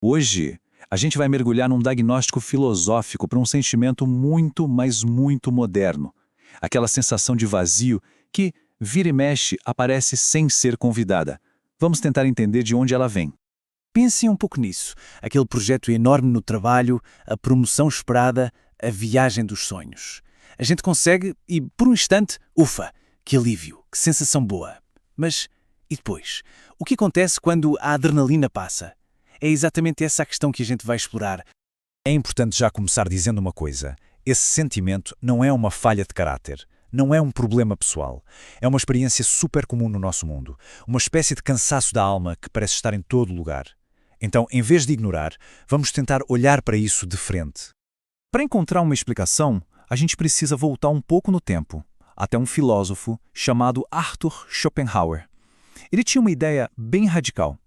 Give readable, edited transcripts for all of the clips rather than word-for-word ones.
Hoje, a gente vai mergulhar num diagnóstico filosófico para um sentimento muito, mas muito moderno. Aquela sensação de vazio que, vira e mexe, aparece sem ser convidada. Vamos tentar entender de onde ela vem. Pensem um pouco nisso. Aquele projeto enorme no trabalho, a promoção esperada, a viagem dos sonhos. A gente consegue e, por um instante, ufa, que alívio, que sensação boa. Mas, e depois? O que acontece quando a adrenalina passa? É exatamente essa a questão que a gente vai explorar. É importante já começar dizendo uma coisa. Esse sentimento não é uma falha de caráter. Não é um problema pessoal. É uma experiência super comum no nosso mundo. Uma espécie de cansaço da alma que parece estar em todo lugar. Então, em vez de ignorar, vamos tentar olhar para isso de frente. Para encontrar uma explicação, a gente precisa voltar um pouco no tempo, até um filósofo chamado Arthur Schopenhauer. Ele tinha uma ideia bem radical.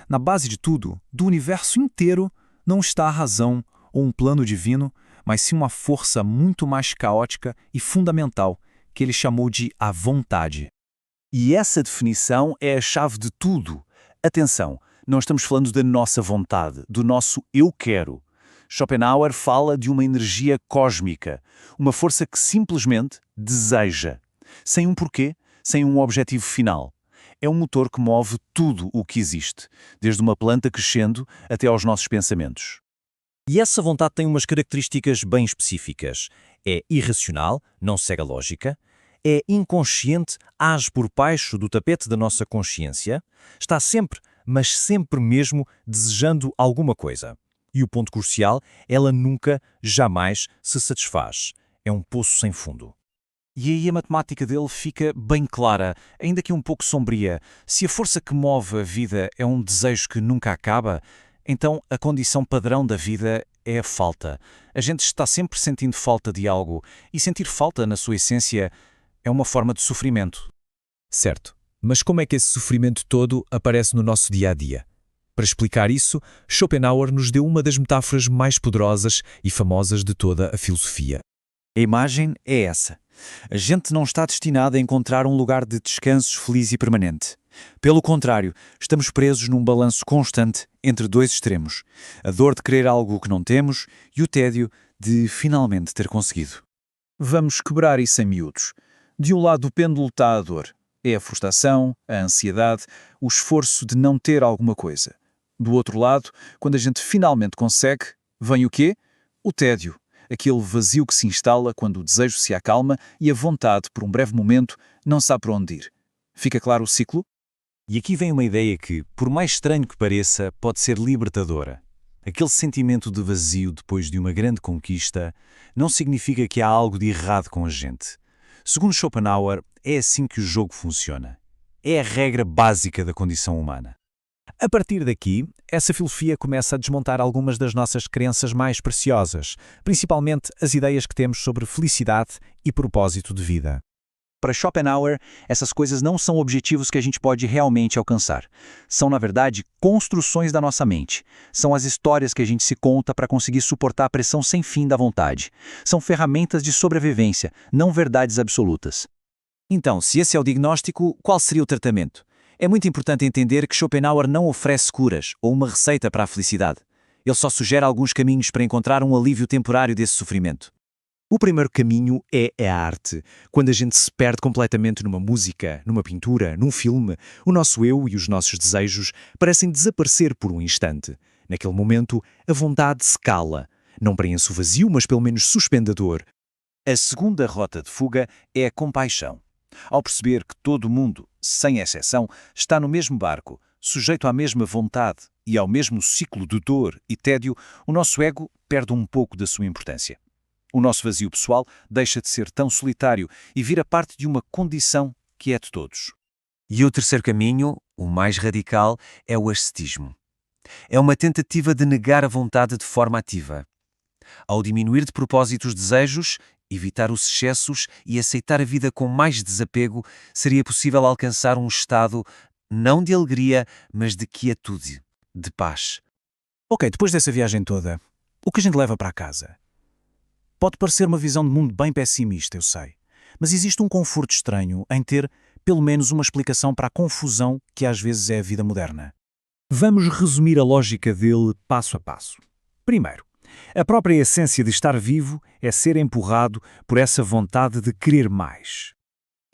Na base de tudo, do universo inteiro, não está a razão ou um plano divino, mas sim uma força muito mais caótica e fundamental, que ele chamou de a vontade. E essa definição é a chave de tudo. Atenção, não estamos falando da nossa vontade, do nosso eu quero. Schopenhauer fala de uma energia cósmica, uma força que simplesmente deseja, sem um porquê, sem um objetivo final. É um motor que move tudo o que existe, desde uma planta crescendo até aos nossos pensamentos. E essa vontade tem umas características bem específicas. É irracional, não segue a lógica. É inconsciente, age por baixo do tapete da nossa consciência. Está sempre, mas sempre mesmo, desejando alguma coisa. E o ponto crucial, ela nunca, jamais se satisfaz. É um poço sem fundo. E aí a matemática dele fica bem clara, ainda que um pouco sombria. Se a força que move a vida é um desejo que nunca acaba, então a condição padrão da vida é a falta. A gente está sempre sentindo falta de algo, e sentir falta, na sua essência, é uma forma de sofrimento. Certo. Mas como é que esse sofrimento todo aparece no nosso dia-a-dia? Para explicar isso, Schopenhauer nos deu uma das metáforas mais poderosas e famosas de toda a filosofia. A imagem é essa. A gente não está destinado a encontrar um lugar de descanso feliz e permanente. Pelo contrário, estamos presos num balanço constante entre dois extremos. A dor de querer algo que não temos e o tédio de finalmente ter conseguido. Vamos quebrar isso em miúdos. De um lado do pêndulo está a dor. É a frustração, a ansiedade, o esforço de não ter alguma coisa. Do outro lado, quando a gente finalmente consegue, vem o quê? O tédio. Aquele vazio que se instala quando o desejo se acalma e a vontade, por um breve momento, não sabe para onde ir. Fica claro o ciclo? E aqui vem uma ideia que, por mais estranho que pareça, pode ser libertadora. Aquele sentimento de vazio depois de uma grande conquista não significa que há algo de errado com a gente. Segundo Schopenhauer, é assim que o jogo funciona. É a regra básica da condição humana. A partir daqui, essa filosofia começa a desmontar algumas das nossas crenças mais preciosas, principalmente as ideias que temos sobre felicidade e propósito de vida. Para Schopenhauer, essas coisas não são objetivos que a gente pode realmente alcançar. São, na verdade, construções da nossa mente. São as histórias que a gente se conta para conseguir suportar a pressão sem fim da vontade. São ferramentas de sobrevivência, não verdades absolutas. Então, se esse é o diagnóstico, qual seria o tratamento? É muito importante entender que Schopenhauer não oferece curas ou uma receita para a felicidade. Ele só sugere alguns caminhos para encontrar um alívio temporário desse sofrimento. O primeiro caminho é a arte. Quando a gente se perde completamente numa música, numa pintura, num filme, o nosso eu e os nossos desejos parecem desaparecer por um instante. Naquele momento, a vontade se cala. Não preenche o vazio, mas pelo menos suspende a dor. A segunda rota de fuga é a compaixão. Ao perceber que todo mundo, sem exceção, está no mesmo barco, sujeito à mesma vontade e ao mesmo ciclo de dor e tédio, o nosso ego perde um pouco da sua importância. O nosso vazio pessoal deixa de ser tão solitário e vira parte de uma condição que é de todos. E o terceiro caminho, o mais radical, é o ascetismo. É uma tentativa de negar a vontade de forma ativa. Ao diminuir de propósito os desejos, evitar os excessos e aceitar a vida com mais desapego, seria possível alcançar um estado não de alegria, mas de quietude, de paz. Ok, depois dessa viagem toda, o que a gente leva para casa? Pode parecer uma visão de mundo bem pessimista, eu sei, mas existe um conforto estranho em ter, pelo menos, uma explicação para a confusão que às vezes é a vida moderna. Vamos resumir a lógica dele passo a passo. Primeiro, a própria essência de estar vivo é ser empurrado por essa vontade de querer mais.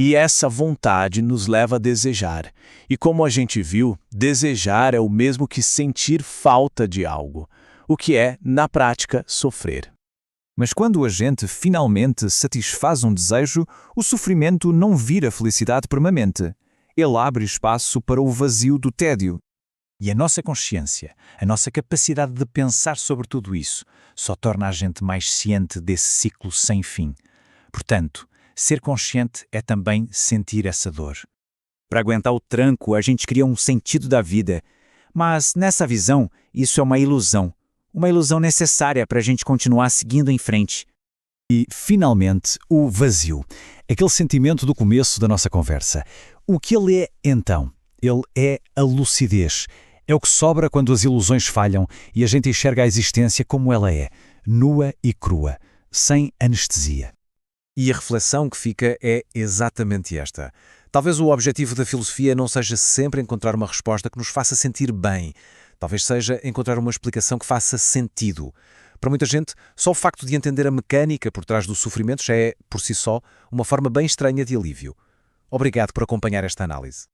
E essa vontade nos leva a desejar. E como a gente viu, desejar é o mesmo que sentir falta de algo, o que é, na prática, sofrer. Mas quando a gente finalmente satisfaz um desejo, o sofrimento não vira felicidade permanente. Ele abre espaço para o vazio do tédio. E a nossa consciência, a nossa capacidade de pensar sobre tudo isso, só torna a gente mais ciente desse ciclo sem fim. Portanto, ser consciente é também sentir essa dor. Para aguentar o tranco, a gente cria um sentido da vida. Mas, nessa visão, isso é uma ilusão. Uma ilusão necessária para a gente continuar seguindo em frente. E, finalmente, o vazio. Aquele sentimento do começo da nossa conversa. O que ele é, então? Ele é a lucidez. É o que sobra quando as ilusões falham e a gente enxerga a existência como ela é, nua e crua, sem anestesia. E a reflexão que fica é exatamente esta. Talvez o objetivo da filosofia não seja sempre encontrar uma resposta que nos faça sentir bem. Talvez seja encontrar uma explicação que faça sentido. Para muita gente, só o facto de entender a mecânica por trás dos sofrimentos já é, por si só, uma forma bem estranha de alívio. Obrigado por acompanhar esta análise.